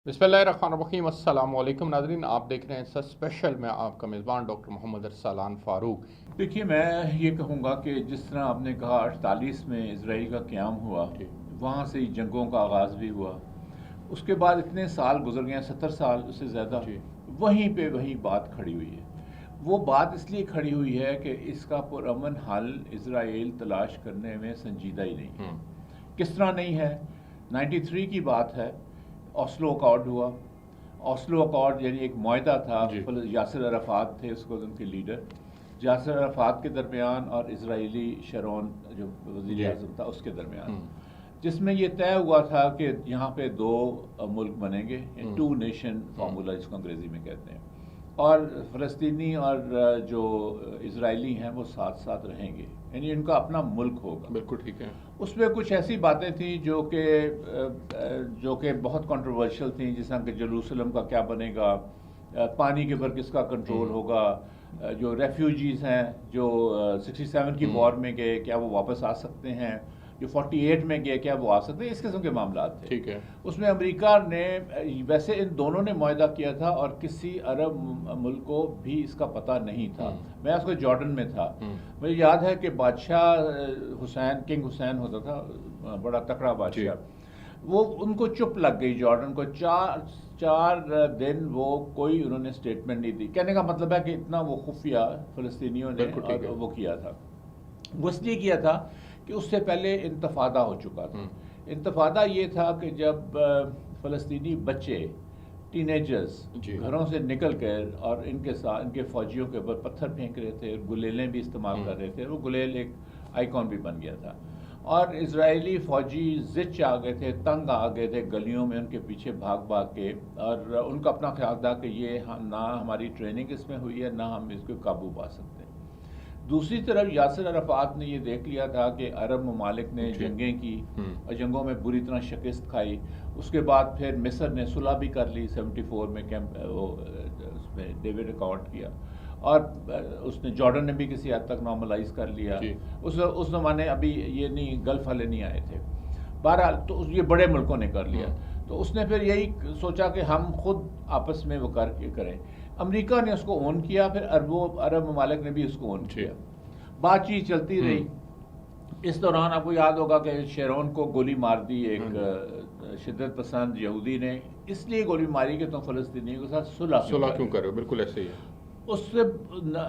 बिस्मिल्लाहिर्रहमानिर्रहीम। अस्सलाम वालेकुम नाज़रीन, आप देख रहे हैं सच स्पेशल में आपका मेज़बान डॉक्टर मोहम्मद अरसलान फ़ारूक। देखिए, मैं ये कहूँगा कि जिस तरह आपने कहा 48 में इसराइल का क़याम हुआ, जी वहाँ से ही जंगों का आगाज़ भी हुआ। उसके बाद इतने साल गुजर गए, 70 साल उससे ज़्यादा, जी वहीं पे वही बात खड़ी हुई है। वो बात इसलिए खड़ी हुई है कि इसका पुरअमन हल इसराइल तलाश करने में संजीदा ही नहीं है। किस तरह नहीं है? 93 की बात है, ऑस्लो अकॉर्ड हुआ। ऑस्लो अकॉर्ड यानी एक मुआहदा था, जी यासिर अराफात थे उसको उनके लीडर, यासिर अराफात के दरमियान और इजरायली शरोन जो वज़ीर जी आज़म था उसके दरमियान, जिसमें यह तय हुआ था कि यहाँ पे दो मुल्क बनेंगे, टू नेशन फार्मूला जिसको अंग्रेज़ी में कहते हैं, और फ़लस्तीनी और जो इजरायली हैं वो साथ साथ रहेंगे, यानी इनका अपना मुल्क होगा। बिल्कुल ठीक है। उसमें कुछ ऐसी बातें थी जो कि बहुत कंट्रोवर्शियल थी, जिस तरह कि जेरूसलम का क्या बनेगा, पानी के ऊपर किसका कंट्रोल होगा, जो रेफ्यूजीज़ हैं जो 67 की वॉर में गए क्या वो वापस आ सकते हैं, जो 48 में गए क्या वो आ सकते हैं, इस किस्म के मामला थे। ठीक है। उसमें अमेरिका ने, वैसे इन दोनों ने मुआहदा किया था और किसी अरब मुल्क को भी इसका पता नहीं था। मैं उसको जॉर्डन में था, मुझे याद है कि बादशाह हुसैन, किंग हुसैन होता था, बड़ा तकड़ा बादशाह, वो उनको चुप लग गई जॉर्डन को। चार दिन वो कोई उन्होंने स्टेटमेंट नहीं दी। कहने का मतलब है कि इतना वो खुफिया फ़लस्तीनियों ने और वो किया था। वो इसलिए किया था कि उससे पहले इंतफादा हो चुका था। इंतफादा ये था कि जब फ़लस्तीनी बच्चे, टीनेजर्स घरों से निकल कर और इनके साथ इनके फ़ौजियों के ऊपर पत्थर फेंक रहे थे, गुलेलें भी इस्तेमाल कर रहे थे, वो गुलेल एक आइकॉन भी बन गया था, और इजरायली फ़ौजी ज़िच आ गए थे, तंग आ गए थे, गलियों में उनके पीछे भाग भाग के, और उनका अपना ख्याल था कि ये ना हमारी ट्रेनिंग इसमें हुई है, ना हम इसको काबू पा सकते हैं। दूसरी तरफ यासिर अराफात ने ये देख लिया था कि अरब ममालिक ने जंगें की और जंगों में बुरी तरह शिकस्त खाई। उसके बाद फिर मिस्र ने सुलह भी कर ली 74 में, उसमें डेविड अकॉर्ड किया, और उसने जॉर्डन ने भी किसी हद तक नॉर्मलाइज कर लिया। उस ज़माने अभी ये नहीं, गल्फ वाले नहीं आए थे। बहरहाल तो ये बड़े मुल्कों ने कर लिया, तो उसने फिर यही सोचा कि हम खुद आपस में वो करके करें। अमेरिका ने उसको ओन किया, फिर अरब ममालिक ने भी उसको ओन किया। बातचीत चलती रही। इस दौरान आपको याद होगा कि शेरोन को गोली मार दी एक शिद्दत पसंद यहूदी ने, इसलिए गोली मारी कि तुम फ़लस्तीनियों के साथ सुलह क्यों कर रहे हो। बिल्कुल ऐसे ही है। उससे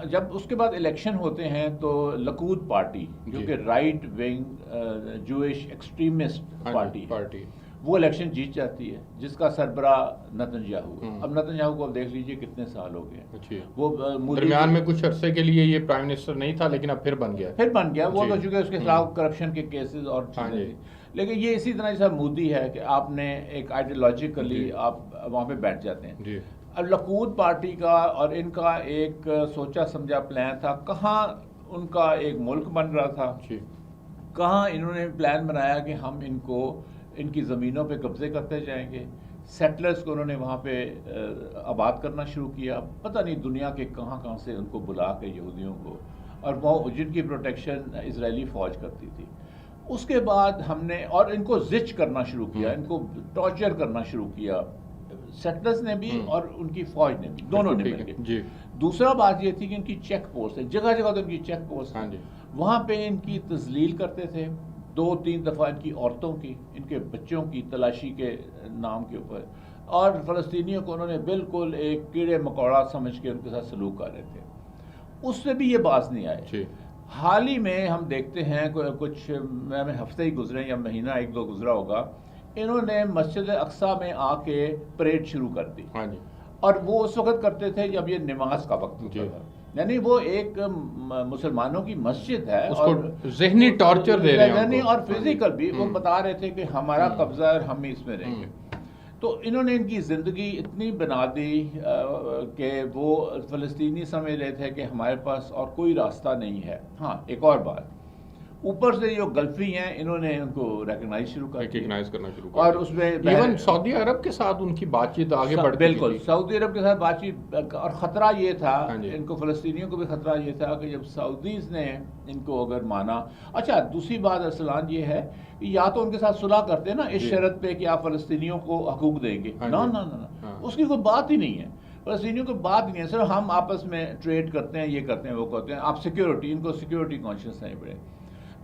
जब उसके बाद इलेक्शन होते हैं तो लकूद पार्टी, जो कि right wing Jewish extremist party, वो इलेक्शन जीत जाती है, जिसका सरबरा नेतन्याहू है। अब नेतन्याहू को अब देख लीजिए कितने साल हो गए। वो दरमियान में कुछ अरसे के लिए ये प्राइम मिनिस्टर नहीं था, लेकिन अब फिर बन गया। वो तो चूंकि उसके खिलाफ करप्शन के केसेस और चीजें थी। लेकिन ये इसी तरह जैसा मोदी है कि आपने एक आइडियोलॉजिकली आप वहाँ पे बैठ जाते हैं। अब लकूद पार्टी का और इनका एक सोचा समझा प्लान था, कहाँ उनका एक मुल्क बन रहा था, कहाँ इन्होंने प्लान बनाया कि हम इनकी ज़मीनों पे कब्जे करते जाएंगे। सेटलर्स को उन्होंने वहाँ पे आबाद करना शुरू किया, पता नहीं दुनिया के कहाँ कहाँ से उनको बुला के यहूदियों को, और वो जिनकी प्रोटेक्शन इजरायली फ़ौज करती थी। उसके बाद हमने और इनको जिच करना शुरू किया, इनको टॉर्चर करना शुरू किया, सेटलर्स ने भी और उनकी फ़ौज ने भी, दोनों ने मिलकर। दूसरा बात ये थी कि इनकी चेक पोस्ट है, जगह जगह तो इनकी चेक पोस्ट है, वहाँ पे इनकी तजलील करते थे। 2-3 दफ़ा इनकी औरतों की, इनके बच्चों की तलाशी के नाम के ऊपर, और फ़लस्तीनियों को उन्होंने बिल्कुल एक कीड़े मकोड़ा समझ के उनके साथ सलूक कर रहे थे। उससे भी ये बाज नहीं आए। हाल ही में हम देखते हैं कुछ हफ्ते ही गुजरे या महीना 1-2 गुजरा होगा, इन्होंने मस्जिद अक्सा में आके परेड शुरू कर दी। और वो उस वक्त करते थे जब ये नमाज का वक्त होता था, यानी वो एक मुसलमानों की मस्जिद है, उसको और ज़हनी टॉर्चर दे रहे हैं, और फिजिकल भी। वो बता रहे थे कि हमारा कब्जा है, हम ही इसमें रहेंगे। तो इन्होंने इनकी ज़िंदगी इतनी बना दी कि वो फ़लस्तीनी समझ रहे थे कि हमारे पास और कोई रास्ता नहीं है। हाँ, एक और बात, ऊपर से जो गल्फी हैं इन्होंने उनको रिकग्नाइज रिकग्नाइज करना शुरू और कर उसमें इवन सऊदी अरब के साथ उनकी बातचीत आगे बढ़ती बिल्कुल सऊदी अरब के साथ बातचीत और ख़तरा ये था, हाँ जी। इनको फ़लस्तीनियों को भी ख़तरा ये था कि जब सऊदीज़ ने इनको अगर माना। अच्छा, दूसरी बात अरसलान ये है कि या तो उनके साथ सुलह करते ना इस जी। शर्त पे कि आप फ़लस्तीनियों को हकूक देंगे, हाँ ना जी। ना ना ना, हाँ। उसकी कोई बात ही नहीं है। फ़लस्तीनियों की बात ही नहीं है, सिर्फ हम आपस में ट्रेड करते हैं, ये करते हैं, वो करते हैं। आप सिक्योरिटी, इनको सिक्योरिटी कॉन्शियस नहीं पड़े।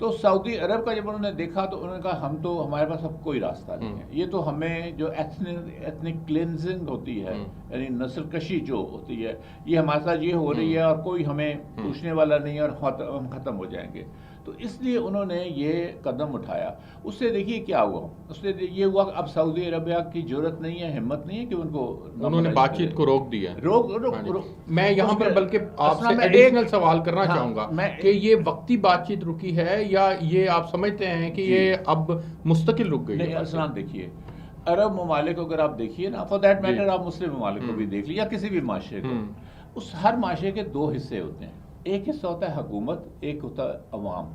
तो सऊदी अरब का जब उन्होंने देखा तो उन्होंने कहा हम तो, हमारे पास अब कोई रास्ता नहीं है, ये तो हमें जो एथनिक क्लिनजिंग होती है, यानी नस्लकशी जो होती है, ये हमारे साथ ये हो रही है और कोई हमें पूछने वाला नहीं है और हम ख़त्म हो जाएंगे। तो इसलिए उन्होंने ये कदम उठाया। उससे देखिए क्या हुआ, उससे ये हुआ अब सऊदी अरबिया की जरूरत नहीं है, हिम्मत नहीं है कि उनको, उन्होंने बातचीत को रोक दिया। रोक। मैं यहाँ पर बल्कि आपसे एडिशनल सवाल करना चाहूंगा कि ये वक्ती बातचीत रुकी है या ये आप समझते हैं कि ये अब मुस्तकिल रुक गई है? असलान देखिए, अरब ममालिक को अगर आप देखिए ना, फॉर दैट मैटर आप मुस्लिम ममालिक को भी देख लीजिए या किसी भी माशरे को, उस हर माशरे के दो हिस्से होते हैं। एक हिस्सा होता है हुकूमत, एक होता है अवाम।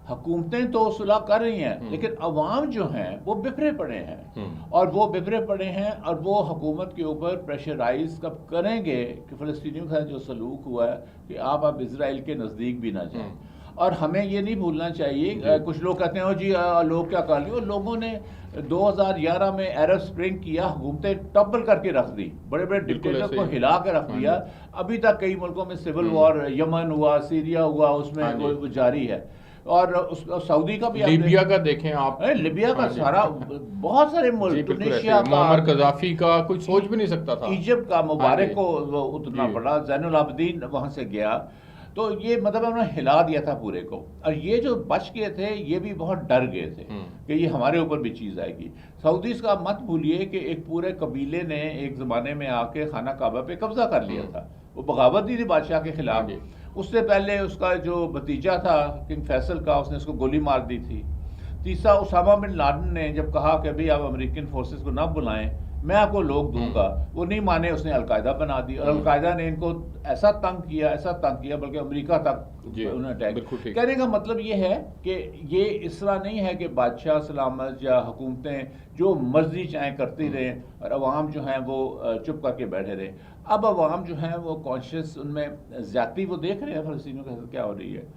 हुकूमतें तो सुलह कर रही हैं लेकिन अवाम जो हैं वो बिखरे पड़े हैं, और वो बिखरे पड़े हैं और वो हुकूमत के ऊपर प्रेशराइज कब करेंगे कि फ़लस्तीनियों का जो सलूक हुआ है कि आप अब इजराइल के नज़दीक भी ना जाएं। और हमें ये नहीं भूलना चाहिए, कुछ लोग कहते हैं जी लोग क्या कर लियो, लोगों ने 2011 में अरब स्प्रिंग किया, हुकूमतें टॉपल करके रख दी, बड़े बड़े डिक्टेटर को हिला कर रख दिया। अभी तक कई मुल्कों में सिविल वॉर, यमन हुआ, सीरिया हुआ, उसमें वो जारी है। और सऊदी का भी, लीबिया का देखें आप, लीबिया का सारा, बहुत सारे मुल्क, टूनीशिया का, मुअम्मर कज़ाफ़ी का कोई सोच भी नहीं सकता था, इजिप्ट का मुबारक को उतना पड़ा, ज़ैनुल आबिदीन वहां से गया। तो ये मतलब उन्होंने हिला दिया था पूरे को। और ये जो बच गए थे ये भी बहुत डर गए थे कि ये हमारे ऊपर भी चीज़ आएगी। सऊदीज़ का मत भूलिए कि एक पूरे कबीले ने एक ज़माने में आके खाना काबा पे कब्जा कर लिया था, वो बगावत दी थी बादशाह के खिलाफ। उससे पहले उसका जो भतीजा था किंग फैसल का, उसने उसको गोली मार दी थी। तीसरा, उसामा बिन लादेन ने जब कहा कि अभी आप अमेरिकन फोर्सेस को ना बुलाएं, मैं आपको लोग दूंगा, वो नहीं माने, उसने अलकायदा बना दी। और अलकायदा ने इनको ऐसा तंग किया बल्कि अमेरिका तक उन्होंने अटैक। कहने का मतलब ये है कि ये इस तरह नहीं है कि बादशाह सलामत या हुकूमतें जो मर्जी चाहे करती रहें और अवाम जो हैं वो चुप करके बैठे रहे। अब अवाम जो हैं वो कॉन्शियस, उनमें ज्यादती वो देख रहे हैं फ़लस्तीनियों के साथ क्या हो रही है,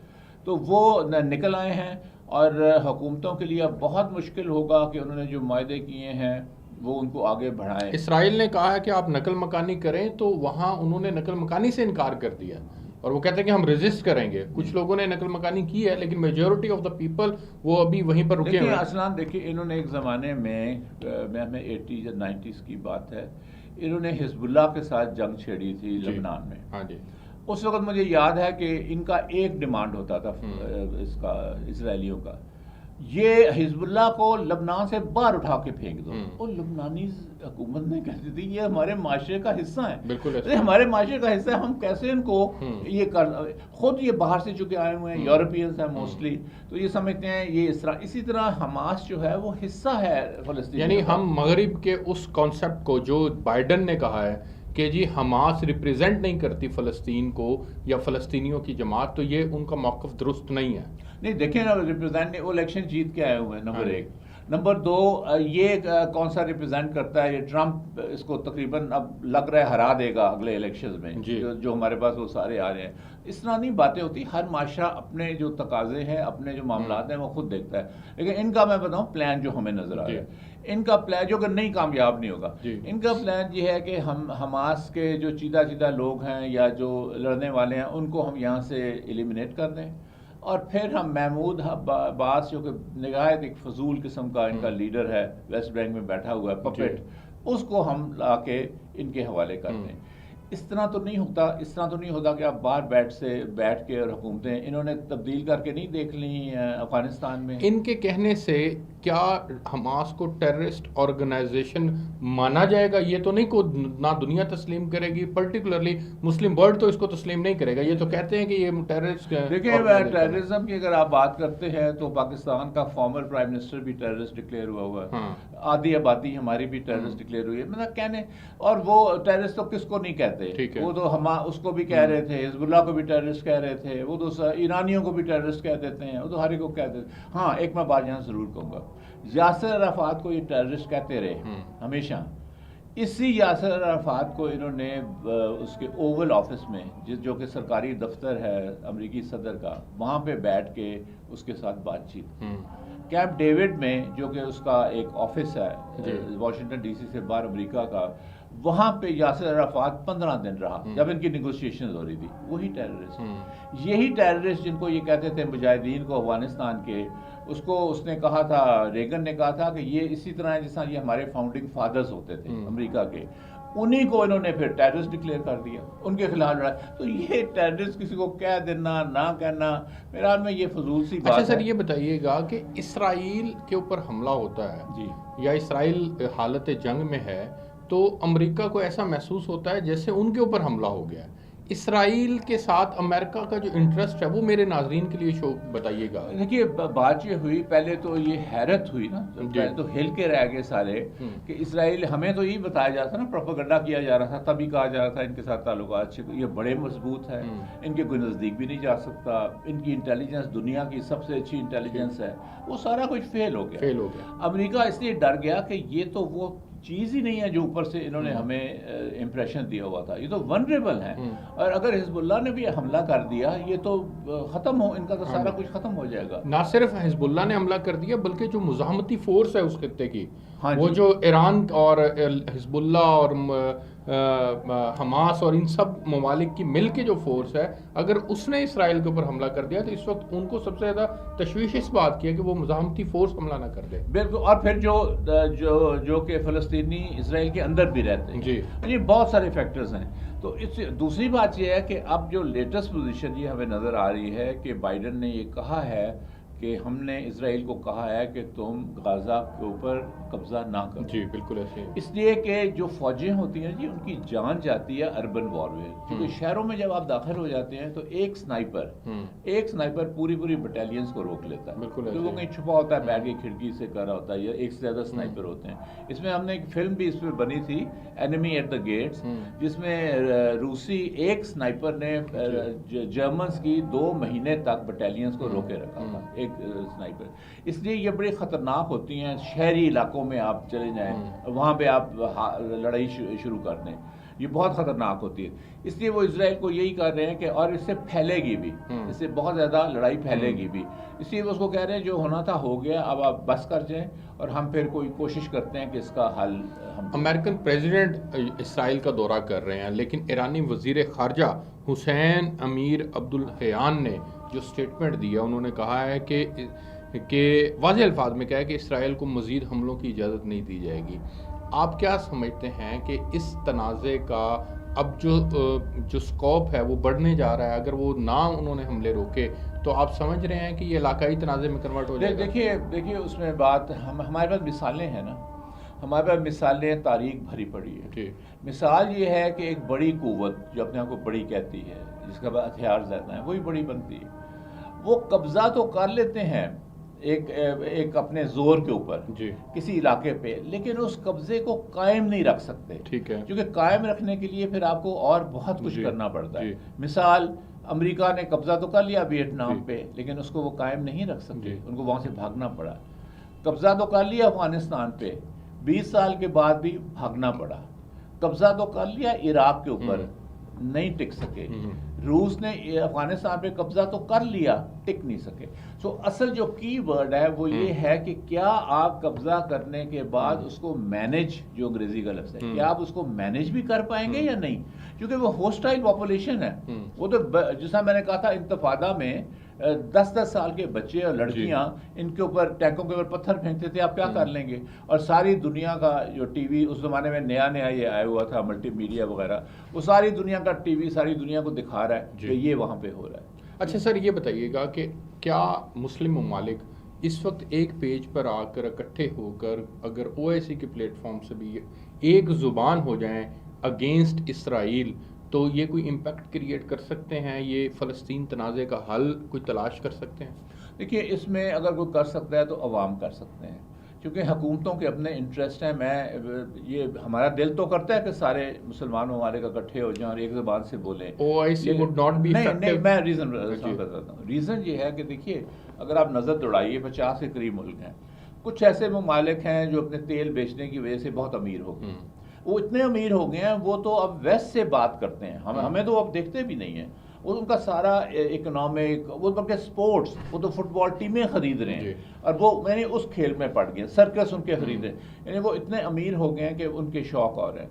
तो वो निकल आए हैं। और हुकूमतों के लिए अब बहुत मुश्किल होगा कि उन्होंने जो मायदे किए हैं वो उनको आगे बढ़ाएं। इसराइल ने कहा है कि आप नकल मकानी करें, तो वहाँ उन्होंने नकल मकानी से इनकार कर दिया और वो कहते हैं कि हम रेजिस्ट करेंगे। कुछ लोगों ने नकल मकानी की है लेकिन मेजॉरिटी ऑफ द पीपल वो अभी वहीं पर रुके हुए हैं। असलान देखिए, इन्होंने एक ज़माने में, मैं 80s या 90s की बात है, इन्होंने हिजबुल्लाह के साथ जंग छेड़ी थी लबनान में। हाँ जी। उस वक्त मुझे याद है कि इनका एक डिमांड होता था इसका, इसराइलियों का, ये हिजबुल्लाह को लबनान से बाहर उठा के फेंक दो। और लबनानी हुकूमत ने कहती थी ये हमारे माशरे का हिस्सा है, बिल्कुल हमारे माशरे का हिस्सा है, हम कैसे इनको ये कर, खुद ये बाहर से चुके आए हुए हैं, यूरोपियंस हैं मोस्टली, तो ये समझते हैं ये इस तरह। इसी तरह हमास जो है वो हिस्सा है फ़लस्तीन, यानी हम मगरिब के उस कॉन्सेप्ट को जो बाइडन ने कहा है कि जी हमास रिप्रेजेंट नहीं करती फ़लस्तीन को या फ़लस्तीनियों की जमात, तो ये उनका मौक़िफ़ दुरुस्त नहीं है। नहीं देखें ना, रिप्रेजेंट, वो इलेक्शन जीत के आए हुए हैं, नंबर एक। नंबर दो, ये कौन सा रिप्रेजेंट करता है, ये ट्रंप इसको तकरीबन अब लग रहा है हरा देगा अगले इलेक्शंस में, जो हमारे पास वो सारे आ रहे हैं। इस तरह नहीं बातें होती, हर माशरा अपने जो तकाजे हैं, अपने जो मामला हैं वो खुद देखता है। लेकिन इनका मैं बताऊं प्लान जो हमें नजर आ रहा है, इनका प्लान जो अगर नहीं कामयाब नहीं होगा, इनका प्लान ये है कि हम हमास के जो चीदा लोग हैं या जो लड़ने वाले हैं उनको हम यहाँ से एलिमिनेट कर दें, और फिर हम महमूद अब्बास जो कि निगाहत एक फजूल किस्म का इनका लीडर है, वेस्ट बैंक में बैठा हुआ है पपेट, उसको हम ला के इनके हवाले कर दें। इस तरह तो नहीं होता कि आप बाहर बैठ के और हुकूमतें इन्होंने तब्दील करके नहीं देख ली अफगानिस्तान में। इनके कहने से क्या हमास को टेररिस्ट ऑर्गेनाइजेशन माना जाएगा? ये तो नहीं को ना दुनिया तस्लीम करेगी, पर्टिकुलरली मुस्लिम वर्ल्ड तो इसको तस्लीम नहीं करेगा। ये तो कहते हैं कि ये टेररिस्ट। देखिए, टेररिज्म की अगर आप बात करते हैं तो पाकिस्तान का फॉर्मर प्राइम मिनिस्टर भी टेररिस्ट डिक्लेयर हुआ है, आधी आबादी हमारी भी टेररिस्ट डिक्लेयर हुई है, मतलब कहने। और वो टेररिस्ट तो किसको नहीं कहते कहते, ठीक है। वो तो हम उसको भी कह रहे थे, हिजबुल्लाह को भी टेररिस्ट कह रहे थे, वो तो ईरानियों को भी टेररिस्ट कह देते हैं, वो तो हर एक को कहते थे। हाँ, एक मैं बात यहाँ ज़रूर कहूँगा, यासिर अराफात को ये टेररिस्ट कहते रहे हमेशा। इसी यासिर अराफात को इन्होंने उसके ओवल ऑफिस में, जो कि सरकारी दफ्तर है अमेरिकी सदर का, वहाँ पे बैठ के उसके साथ बातचीत। कैंप डेविड में, जो कि उसका एक ऑफिस है वाशिंगटन डीसी से बाहर अमेरिका का, वहाँ पे यासिर अराफात 15 दिन रहा जब इनकी निगोशिएशन हो रही थी। वही टेररिस्ट, यही टेररिस्ट जिनको ये कहते थे मुजाहिदीन को अफगानिस्तान के, उसको उसने कहा था, रेगन ने कहा था कि ये इसी तरह है जैसा ये हमारे फाउंडिंग फादर्स होते थे अमेरिका के, उन्हीं को इन्होंने फिर टेररिस्ट डिक्लेयर कर दिया, उनके खिलाफ लड़ा। तो ये टेररिस्ट किसी को कह देना ना कहना, मेरे ख्याल में ये फजूल सी बात है। अच्छा सर, ये बताइएगा कि इसराइल के ऊपर हमला होता है जी, या इसराइल हालत जंग में है, तो अमेरिका को ऐसा महसूस होता है जैसे उनके ऊपर हमला हो गया है। इसराइल के साथ अमेरिका का जो इंटरेस्ट है वो मेरे नाजरीन के लिए शो बताइएगा। देखिए, बात ये हुई, पहले तो ये हैरत हुई ना, पहले तो हिल के रह गए सारे कि इसराइल, हमें तो यही बताया जा रहा था ना, प्रोपेगेंडा किया जा रहा था, तभी कहा जा रहा था इनके साथ ताल्लुकात ये बड़े मजबूत है, इनके कोई नज़दीक भी नहीं जा सकता, इनकी इंटेलिजेंस दुनिया की सबसे अच्छी इंटेलिजेंस है। वो सारा कुछ फेल हो गया। अमेरिका इसलिए डर गया कि ये तो वो चीज़ ही नहीं है जो ऊपर से इन्होंने हमें इम्प्रेशन दिया हुआ था, ये तो वनरेबल है, और अगर हिजबुल्लाह ने भी हमला कर दिया, ये तो ख़त्म हो, इनका तो सारा कुछ ख़त्म हो जाएगा। ना सिर्फ हिजबुल्लाह ने हमला कर दिया, बल्कि जो मुजाहमती फोर्स है उस खित्ते की, वो जो ईरान और हिजबुल्लाह और हमास और इन सब ममालिक की मिल के जो फोर्स है, अगर उसने इसराइल के ऊपर हमला कर दिया तो इस वक्त उनको सबसे ज़्यादा तशवीश इस बात की है कि वो मुजाहमती फोर्स हमला ना कर दे। बिल्कुल, और फिर जो कि फ़लस्तीनी इसराइल के अंदर भी रहते हैं, जी, बहुत सारे फैक्टर्स हैं। तो इस दूसरी बात यह है कि अब जो लेटेस्ट पोजीशन ये हमें नज़र आ रही है कि बाइडन ने ये कहा है कि हमने इसराइल को कहा है कि तुम गाज़ा के ऊपर कब्ज़ा ना करो। जी, बिल्कुल ऐसे, इसलिए कि जो फ़ौजें होती हैं जी, उनकी जान जाती है अर्बन वॉरवेयर, क्योंकि शहरों में जब आप दाखिल हो जाते हैं तो एक स्नाइपर पूरी बटालियंस को रोक लेता है, तो वो कहीं छुपा होता है, बैठ के खिड़की से कर रहा होता है, या एक से ज़्यादा स्नाइपर होते हैं। इसमें हमने एक फिल्म भी इस पर बनी थी, एनिमी एट द गेट्स, जिसमें रूसी एक स्नाइपर ने जर्मन्स की 2 महीने तक बटालियंस को रोके रखा था, एक स्नाइपर। इसलिए ये बड़ी ख़तरनाक होती हैं। शहरी इलाकों में आप चले जाएं, वहाँ पे आप लड़ाई शुरू कर दें, ये बहुत ख़तरनाक होती है। इसलिए वो इजराइल को यही कर रहे हैं कि, और इससे फैलेगी भी, इससे बहुत ज़्यादा लड़ाई फैलेगी भी, इसलिए वो उसको कह रहे हैं जो होना था हो गया, अब आप बस कर जाएं और हम फिर कोई कोशिश करते हैं कि इसका हल हम। अमेरिकन प्रेसिडेंट इसराइल का दौरा कर रहे हैं, लेकिन ईरानी वज़ीर ख़ारजा हुसैन अमीर अब्दुल्लहियान ने जो स्टेटमेंट दिया, उन्होंने कहा है कि वाज़ेह अल्फाज में कहा है कि इसराइल को मज़ीद हमलों की इजाज़त नहीं दी जाएगी। आप क्या समझते हैं कि इस तनाज़े का अब जो स्कोप है वो बढ़ने जा रहा है? अगर वो ना उन्होंने हमले रोके तो आप समझ रहे हैं कि ये इलाकाई तनाज़े में कन्वर्ट हो जाएगा? देखिए उसमें बात, हमारे पास मिसालें हैं ना, हमारे पास मिसालें तारीख भरी पड़ी है। मिसाल ये है कि एक बड़ी कुव्वत जो अपने आप को बड़ी कहती है, जिसका हथियार ज़्यादा है, वही बड़ी बनती है। वो कब्ज़ा तो कर लेते हैं एक अपने जोर के ऊपर किसी इलाके पे, लेकिन उस कब्जे को कायम नहीं रख सकते। ठीक है, क्योंकि कायम रखने के लिए फिर आपको और बहुत कुछ करना पड़ता है। मिसाल, अमेरिका ने कब्जा तो कर लिया वियतनाम पे, लेकिन उसको वो कायम नहीं रख सकते, उनको वहाँ से भागना पड़ा। कब्जा तो कर लिया अफगानिस्तान पे, 20 साल के बाद भी भागना पड़ा। कब्जा तो कर लिया इराक के ऊपर, नहीं टिक सके। रूस ने अफगानिस्तान पे कब्जा तो कर लिया, टिक नहीं सके। सो असल जो की वर्ड है वो ये है कि क्या आप कब्जा करने के बाद उसको मैनेज, जो अंग्रेजी का लफ्ज़ है, क्या आप उसको मैनेज भी कर पाएंगे या नहीं, क्योंकि वो होस्टाइल पॉपुलेशन है। वो तो जैसा मैंने कहा था, इंतफादा में 10-10 साल के बच्चे और लड़कियां इनके ऊपर, टैंकों के ऊपर पत्थर फेंकते थे, आप क्या कर लेंगे। और सारी दुनिया का जो टीवी उस ज़माने में नया ये आया हुआ था, मल्टीमीडिया वगैरह, वो सारी दुनिया का टीवी सारी दुनिया को दिखा रहा है कि ये वहाँ पे हो रहा है। अच्छा सर, ये बताइएगा कि क्या मुस्लिम ममालिक इस वक्त एक पेज पर आकर इकट्ठे होकर अगर OIC के प्लेटफॉर्म से भी एक ज़ुबान हो जाएं अगेंस्ट इसराइल, तो ये कोई इम्पैक्ट क्रिएट कर सकते हैं? ये फ़लस्तीन तनाज़े का हल कोई तलाश कर सकते हैं? देखिए, इसमें अगर कोई कर सकता है तो अवाम कर सकते हैं, क्योंकि हुकूमतों के अपने इंटरेस्ट हैं। ये हमारा दिल तो करता है कि सारे मुसलमान ममालिक इकट्ठे हो जाएं और एक ज़बान से बोलें। OIC would not be नहीं नहीं, effective। मैं रीज़न बताता हूँ। रीज़न ये है कि देखिए, अगर आप नज़र दौड़ाइए 50 के करीब मुल्क हैं, कुछ ऐसे ममालिक हैं जो अपने तेल बेचने की वजह से बहुत अमीर हो गए। वो इतने अमीर हो गए हैं, वो तो अब वेस्ट से बात करते हैं, हमें तो अब देखते भी नहीं है। वो उनका सारा इकोनॉमिक, वो बल्कि स्पोर्ट्स, वो तो फुटबॉल टीमें खरीद रहे हैं और वो मैंने उस खेल में पड़ गए, सर्कस उनके खरीद रहे हैं। यानी वो इतने अमीर हो गए हैं कि उनके शौक और हैं।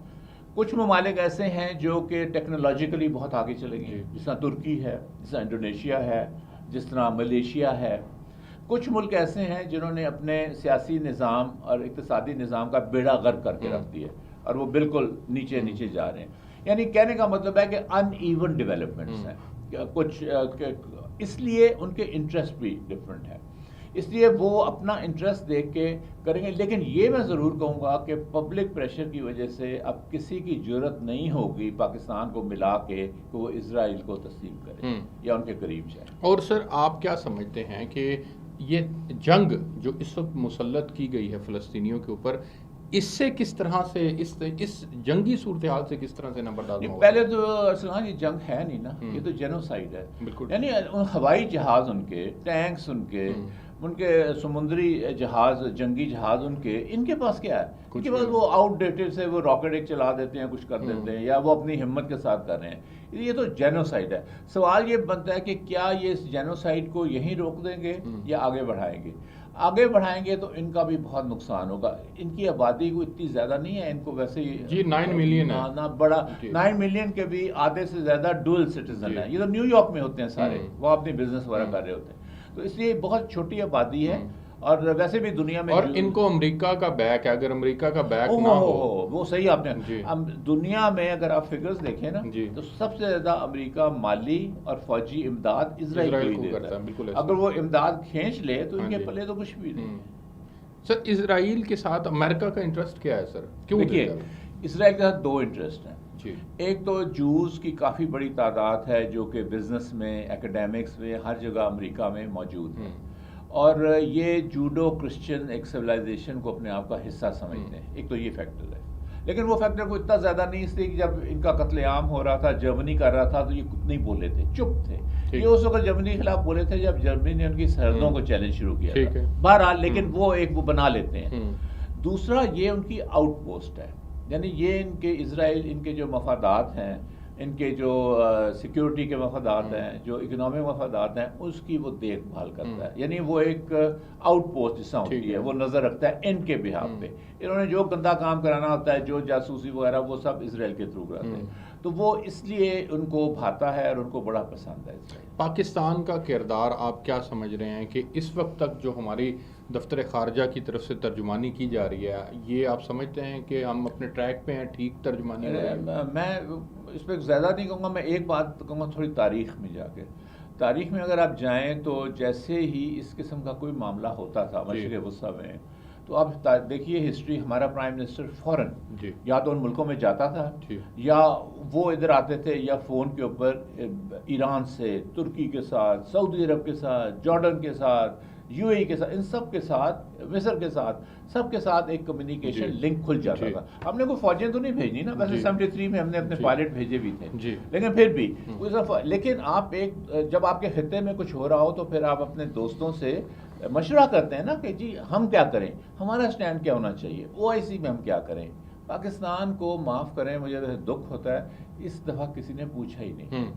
कुछ ममालिक ऐसे हैं जो कि टेक्नोलॉजिकली बहुत आगे चले गए, जिस तरह तुर्की है, जिस तरह इंडोनेशिया है, जिस तरह मलेशिया है। कुछ मुल्क ऐसे हैं जिन्होंने अपने सियासी निज़ाम और इक़्तिसादी निज़ाम का बेड़ा गर्क करके रख दिया और वो बिल्कुल नीचे नीचे जा रहे हैं। यानी कहने का मतलब है कि अनइवन डेवलपमेंट्स हैं कुछ, इसलिए उनके इंटरेस्ट भी डिफरेंट है, इसलिए वो अपना इंटरेस्ट देख के करेंगे। लेकिन ये मैं ज़रूर कहूँगा कि पब्लिक प्रेशर की वजह से अब किसी की ज़रूरत नहीं होगी पाकिस्तान को मिला के कि वो इजराइल को तस्लीम करे या उनके करीब जाए। और सर, आप क्या समझते हैं कि ये जंग जो इस वक्त मुसल्लत की गई है फ़लस्तीनियों के ऊपर, इससे किस तरह से इस जंगी सूरत हाल से किस तरह से नंबरदार होगा? पहले तो ये जंग है नहीं ना, ये तो जेनोसाइड है। बिल्कुल। यानी हवाई जहाज उनके, टैंक्स उनके, उनके समुद्री जहाज, जंगी जहाज उनके, इनके पास क्या है? इनके पास वो आउटडेटेड से वो रॉकेट एक चला देते हैं, कुछ कर देते हैं, या वो अपनी हिम्मत के साथ कर रहे हैं। ये तो जेनोसाइड है। सवाल ये बनता है कि क्या ये इस जेनोसाइड को यहीं रोक देंगे या आगे बढ़ाएंगे? आगे बढ़ाएंगे तो इनका भी बहुत नुकसान होगा। इनकी आबादी को इतनी ज़्यादा नहीं है, इनको वैसे जी 9 मिलियन है ना बड़ा, 9 मिलियन के भी आधे से ज़्यादा डुअल सिटीजन है। ये तो न्यूयॉर्क में होते हैं सारे, वो अपनी बिजनेस वगैरह कर रहे होते हैं, तो इसलिए बहुत छोटी आबादी है। और वैसे भी दुनिया में, और इनको अमेरिका का बैक है, अगर अमेरिका का बैक ना हो, वो सही आपने, अब दुनिया में अगर आप फिगर्स देखें ना, तो सबसे ज्यादा अमेरिका माली और फौजी इमदाद इजराइल को देता है। अगर वो इमदाद खींच ले तो इनके पल्ले तो कुछ भी नहीं। सर, इजराइल के साथ अमेरिका का इंटरेस्ट क्या है सर? क्यों? देखिए, इसराइल के साथ दो इंटरेस्ट हैं। एक तो जूस की काफ़ी बड़ी तादाद है जो कि बिजनेस में, एकेडमिक्स में, हर जगह अमेरिका में मौजूद है, और ये जूडो क्रिश्चियन एक सिविलाइजेशन को अपने आप का हिस्सा समझते हैं। एक तो ये फैक्टर है, लेकिन वो फैक्टर को इतना ज़्यादा नहीं, इसलिए कि जब इनका कत्लेआम हो रहा था, जर्मनी कर रहा था, तो ये कुछ नहीं बोले थे, चुप थे। ये उस वक्त जर्मनी के खिलाफ बोले थे जब जर्मनी ने उनकी सरहदों को चैलेंज शुरू किया था। बहरहाल, लेकिन वो बना लेते हैं। दूसरा, ये उनकी आउटपोस्ट है, यानी ये इनके इजराइल, इनके जो मफादात हैं, इनके जो सिक्योरिटी के मफादात हैं, जो इकोनॉमिक मफादात हैं, उसकी वो देखभाल करता है। यानी वो एक आउटपोस्ट जैसा होती है, वो नज़र रखता है इनके बिहाफ पे। इन्होंने जो गंदा काम कराना होता है, जो जासूसी वगैरह, वो सब इजराइल के थ्रू कराते हैं। तो वो इसलिए उनको भाता है और उनको बड़ा पसंद है। पाकिस्तान का किरदार आप क्या समझ रहे हैं कि इस वक्त तक जो हमारी दफ्तर खारजा की तरफ से तर्जुमानी की जा रही है, ये आप समझते हैं कि हम अपने ट्रैक पे हैं, ठीक तर्जुमानी? मैं इस पर ज़्यादा नहीं कहूँगा, मैं एक बात कहूँगा, थोड़ी तारीख़ में जाके, तारीख़ में अगर आप जाएँ तो जैसे ही इस किस्म का कोई मामला होता था मशरिक़ वस्ता में, तो आप देखिए हिस्ट्री, हमारा प्राइम मिनिस्टर फ़ौरन या तो उन मुल्कों में जाता था, या वो इधर आते थे, या फ़ोन के ऊपर ईरान से, तुर्की के साथ, सऊदी अरब के साथ, जॉर्डन के साथ, यूएई के साथ, इन सब के साथ, मिस्र के साथ, सबके साथ एक कम्युनिकेशन लिंक खुल जाता था। हमने कोई फौजें तो नहीं भेजनी ना, वैसे 73 में हमने अपने पायलट भेजे भी थे, लेकिन फिर भी लेकिन आप जब आपके खित्ते में कुछ हो रहा हो, तो फिर आप अपने दोस्तों से मशवरा करते हैं ना कि जी हम क्या करें, हमारा स्टैंड क्या होना चाहिए, OIC में हम क्या करें। पाकिस्तान को माफ़ करें, मुझे दुख होता है, इस दफ़ा किसी ने पूछा ही नहीं।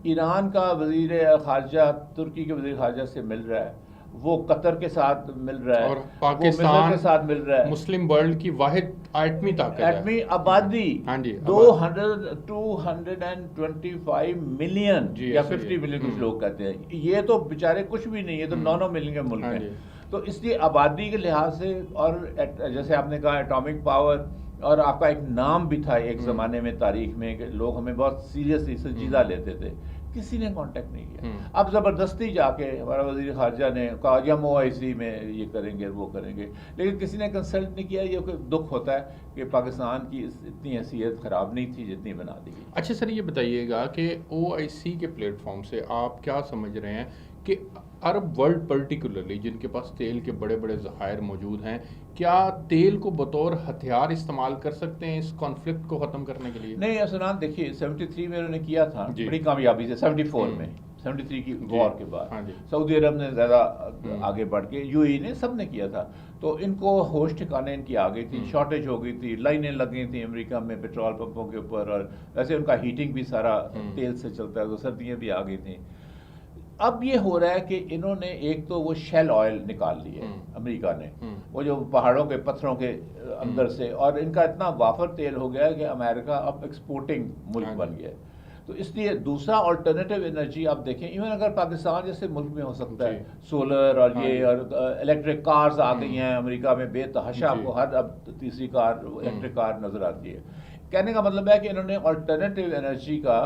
ईरान का वज़ीर ख़ारजा तुर्की के वज़ीर ख़ारजा से मिल रहा है, वो कतर के साथ मिल रहा है, और पाकिस्तान के साथ मिल रहा है। मुस्लिम वर्ल्ड की वाहिद एटमी ताकत है, एटमी आबादी 225 मिलियन या 50 मिलियन कुछ लोग कहते हैं। ये तो बेचारे कुछ भी नहीं, ये तो 9 मिलियन के मुल्क है। तो इसलिए आबादी के लिहाज से, और जैसे आपने कहा एटॉमिक पावर, और आपका एक नाम भी था एक ज़माने में तारीख में कि लोग हमें बहुत सीरियसली संजीदा लेते थे, किसी ने कांटेक्ट नहीं किया। अब ज़बरदस्ती जाके हमारा वज़ीर ख़ारजा ने कहा कि हम OIC में ये करेंगे, वो करेंगे, लेकिन किसी ने कंसल्ट नहीं किया। ये दुख होता है कि पाकिस्तान की इतनी हैसियत ख़राब नहीं थी जितनी बना दी गई। अच्छा सर, ये बताइएगा कि OIC के प्लेटफॉर्म से आप क्या समझ रहे हैं कि अरब वर्ल्ड पर्टिकुलरली जिनके पास तेल के बड़े बड़े ज़खायर मौजूद हैं, क्या तेल को बतौर हथियार इस्तेमाल कर सकते हैं इस कॉन्फ्लिक्ट को ख़त्म करने के लिए? नहीं असनान देखिए 73 में उन्होंने किया था जी। बड़ी कामयाबी से, 74 में 73 की वॉर के बाद हाँ जी। सऊदी अरब ने ज़्यादा आगे बढ़ के, यूएई ने, सब ने किया था, तो इनको होश ठिकाने इनकी आ गई थी, शॉर्टेज हो गई थी, लाइनें लग गई थी अमेरिका में पेट्रोल पंपों के ऊपर, और वैसे उनका हीटिंग भी सारा तेल से चलता है, तो सर्दियाँ भी आ गई थी। अब ये हो रहा है कि इन्होंने एक तो वो शेल ऑयल निकाल लिए अमेरिका ने, वो जो पहाड़ों के पत्थरों के अंदर से, और इनका इतना वाफर तेल हो गया है कि अमेरिका अब एक्सपोर्टिंग मुल्क बन गया है। तो इसलिए दूसरा अल्टरनेटिव एनर्जी आप देखें, इवन अगर पाकिस्तान जैसे मुल्क में हो सकता है, सोलर और ये और इलेक्ट्रिक कार्स आ गई हैं अमेरिका में बेतहाशा, आपको हर अब तीसरी कार इलेक्ट्रिक कार नजर आती है। कहने का मतलब है कि इन्होंने अल्टरनेटिव एनर्जी का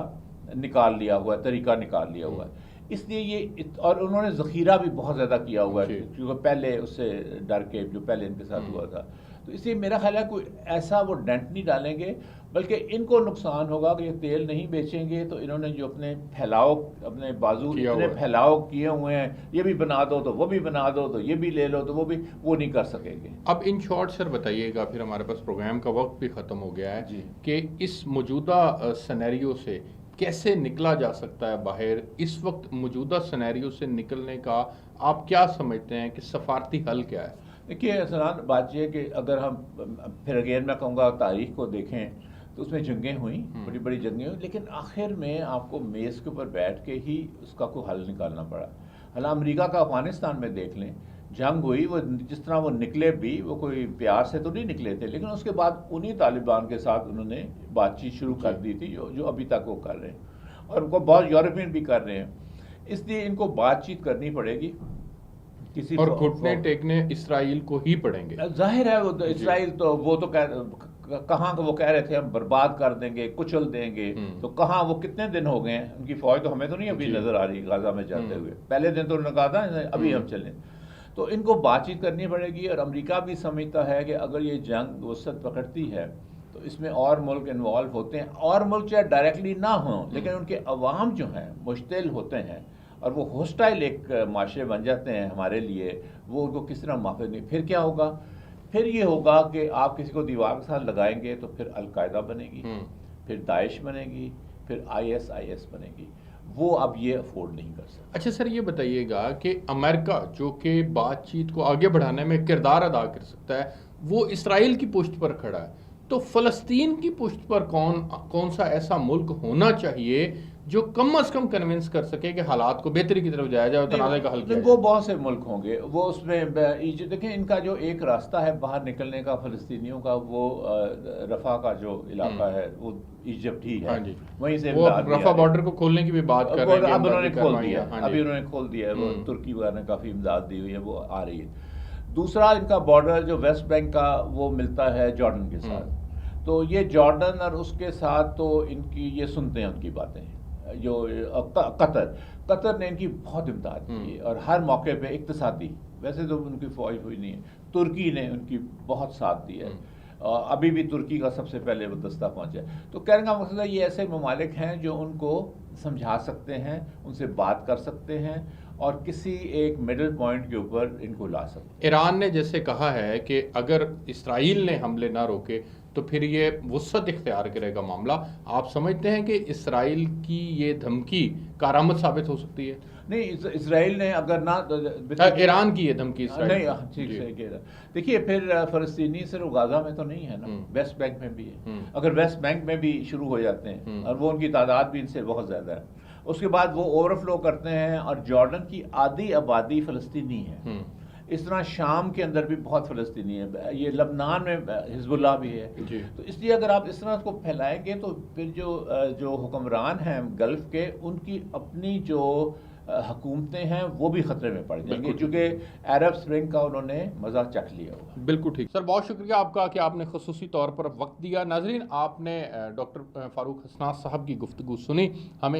निकाल लिया हुआ है, तरीका निकाल लिया हुआ है, इसलिए ये और उन्होंने ज़ख़ीरा भी बहुत ज़्यादा किया हुआ है, क्योंकि पहले उससे डर के जो पहले इनके साथ हुआ था। तो इसलिए मेरा ख्याल है कोई ऐसा वो डेंट नहीं डालेंगे, बल्कि इनको नुकसान होगा कि ये तेल नहीं बेचेंगे तो इन्होंने जो अपने फैलाव, अपने बाजू इतने फैलाव किए हुए हैं, ये भी बना दो तो वो भी बना दो, तो ये भी ले लो तो वो भी, वो नहीं कर सकेंगे। अब इन शॉर्ट सर बताइएगा, फिर हमारे पास प्रोग्राम का वक्त भी ख़त्म हो गया है, कि इस मौजूदा सिनेरियो से कैसे निकला जा सकता है बाहर? इस वक्त मौजूदा सिनेरियो से निकलने का आप क्या समझते हैं कि सफारती हल क्या है? देखिए सनान, बात यह है कि अगर हम फिर अगेन मैं कहूँगा तारीख को देखें तो उसमें जंगें हुई, बड़ी बड़ी जंगें हुई, लेकिन आखिर में आपको मेज़ के ऊपर बैठ के ही उसका कोई हल निकालना पड़ा। हालांकि अमेरिका का अफगानिस्तान में देख लें, जंग हुई, वो जिस तरह वो निकले भी, वो कोई प्यार से तो नहीं निकले थे, लेकिन उसके बाद उन्हीं तालिबान के साथ उन्होंने बातचीत शुरू कर दी थी, जो अभी तक वो कर रहे हैं, और उनको बहुत यूरोपियन भी कर रहे हैं। इसलिए इनको बातचीत करनी पड़ेगी, किसी और घुटने टेकने इसराइल को ही पड़ेंगे। जाहिर है, वो इसराइल तो वो तो कहाँ वो कह रहे थे हम बर्बाद कर देंगे, कुचल देंगे, तो कहाँ वो कितने दिन हो गए हैं, उनकी फौज तो हमें तो नहीं अभी नजर आ रही गाजा में जाते हुए। पहले दिन तो उन्होंने कहा था अभी हम चलें, तो इनको बातचीत करनी पड़ेगी। और अमेरिका भी समझता है कि अगर ये जंग वसत पकड़ती है तो इसमें और मुल्क इन्वॉल्व होते हैं, और मुल्क चाहे डायरेक्टली ना हों, लेकिन उनके अवाम जो हैं मुश्तिल होते हैं और वो होस्टाइल एक माशरे बन जाते हैं हमारे लिए, वो उनको किस तरह माफ़ नहीं। फिर क्या होगा? फिर ये होगा कि आप किसी को दीवार के साथ लगाएंगे तो फिर अलकायदा बनेगी, फिर दाइश बनेगी, फिर ISIS बनेगी। वो अब ये अफोर्ड नहीं कर सकते। अच्छा सर, ये बताइएगा कि अमेरिका जो कि बातचीत को आगे बढ़ाने में किरदार अदा कर सकता है, वो इसराइल की पुष्ट पर खड़ा है, तो फ़लस्तीन की पुष्ट पर कौन सा ऐसा मुल्क होना चाहिए जो कम से कम कन्विंस कर सके कि हालात को बेहतरी की तरफ जाया जाए और तनाज़े का हल किया जाए? वो बहुत से मुल्क होंगे, वो उसमें देखें, इनका जो एक रास्ता है बाहर निकलने का फ़लस्तीनियों का, वो रफ़ा का जो इलाका है वो इजिप्ट ही है। हाँ जी, वहीं से वो रफ़ा बॉर्डर को खोलने की भी बात कर रहे हैं, अब उन्होंने खोल दिया, अभी उन्होंने खोल दिया है, वो तुर्की वगैरह ने काफ़ी इमदाद दी हुई है, वो आ रही है। दूसरा इनका बॉर्डर जो वेस्ट बैंक का वो मिलता है जॉर्डन के साथ, तो ये जॉर्डन और उसके साथ तो इनकी ये सुनते हैं उनकी बातें, जो कतर ने इनकी बहुत इमदाद की है, और हर मौके पे इक्तिसादी, वैसे तो उनकी फौज हुई नहीं है, तुर्की ने उनकी बहुत साथ दिया है, अभी भी तुर्की का सबसे पहले वो दस्ता पहुंचा है। तो कहने का मकसद है ये ऐसे ममालिक हैं जो उनको समझा सकते हैं, उनसे बात कर सकते हैं और किसी एक मिडिल पॉइंट के ऊपर इनको ला सकते हैं। ईरान ने जैसे कहा है कि अगर इसराइल ने हमले ना रोके तो फिर ये वुसअत इख्तियार करेगा मामला। आप समझते हैं कि इसराइल की ये धमकी कारामद साबित हो सकती है? नहीं, इसराइल ने अगर ना, ईरान की ये धमकी नहीं, ठीक से कह रहा। देखिए, फिर फ़लस्तीनी सिर्फ गाजा में तो नहीं है ना, वेस्ट बैंक में भी है। अगर वेस्ट बैंक में भी शुरू हो जाते हैं, और वो उनकी तादाद भी इनसे बहुत ज़्यादा है, उसके बाद वो ओवरफ्लो करते हैं, और जॉर्डन की आधी आबादी फ़लस्तीनी है, इस तरह शाम के अंदर भी बहुत फ़लस्तीनी है, ये लबनान में हिजबुल्लाह भी है। तो इसलिए अगर आप इस तरह इसको फैलाएंगे तो फिर जो हुक्मरान हैं गल्फ़ के, उनकी अपनी जो हुकूमतें हैं वो भी ख़तरे में पड़ जाएंगे, क्योंकि अरब स्प्रिंग का उन्होंने मज़ा चख लिया होगा। बिल्कुल ठीक सर, बहुत शुक्रिया आपका कि आपने ख़ुसूसी तौर पर वक्त दिया। नाज़रीन, आपने डॉक्टर फ़ारूक हसनास साहब की गुफ्तगू सुनी। हमें